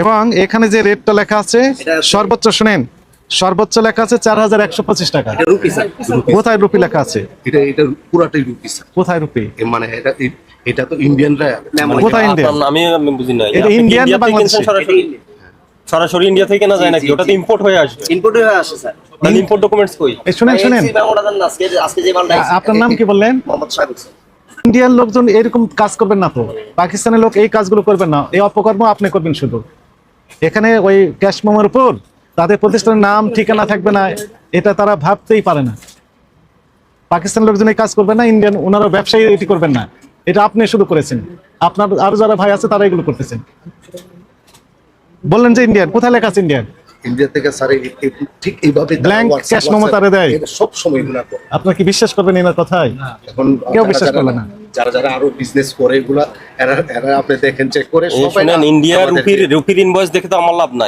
এবং এখানে যে রেটটা লেখা আছে সর্বোচ্চ শুনেন, সর্বোচ্চ লেখা আছে 4125 টাকা। রুপি স্যার, কোথায় রুপি লেখা আছে? এটা পুরাটাই রুপি স্যার। কোথায় রুপি? মানে এটা তো ইন্ডিয়ানরা কোথায় ইন্ডিয়ান? আমি বুঝি না এটা ইন্ডিয়ান না বাংলাদেশি? সরাসরি ইন্ডিয়া থেকে না যায় নাকি? ওটা তো ইম্পোর্ট হয়ে আসবে। ইম্পোর্ট হয়ে আসে স্যার। তাহলে ইম্পোর্ট ডকুমেন্টস কই? এই শুনেন শুনেন, আজকে যে মালটা আপনার নাম কি বললেন? মোহাম্মদ সাহেব স্যার। ইন্ডিয়ান লোকজন এরকম কাজ করবেন না তো, পাকিস্তানের লোক এই কাজগুলো করবেন না, এই অপকর্ম আপনি করবেন শুধু। এখানে ওই ক্যাশ মেমোর উপর তাদের প্রতিষ্ঠানের নাম ঠিকানা থাকবে না, এটা তারা ভাবতেই পারে না। পাকিস্তানের লোকজন এই কাজ করবেন না, ইন্ডিয়ান ওনারা ব্যবসায়ী এটি করবেন না, এটা আপনি শুধু করেছেন। আপনার আরো যারা ভাই আছে তারা এগুলো করতেছেন। বললেন যে ইন্ডিয়ান, কোথায় লেখা আছে ইন্ডিয়ান? ইন্ডিয়া থেকে স্যার ঠিক এইভাবে ব্ল্যাঙ্ক ক্যাশ মেমো তারা দেয়। সব সময় এগুলা করে। আপনার কি বিশ্বাস করবেন এনার কথায়? এখন কেউ বিশ্বাস করবে না। যারা যারা আরো বিজনেস করে এগুলা এরা আপনি দেখেন চেক করে সবাই শুনেন, ইন্ডিয়ার রুপির ইনভয়েস দেখে তো আমার লাভ নাই।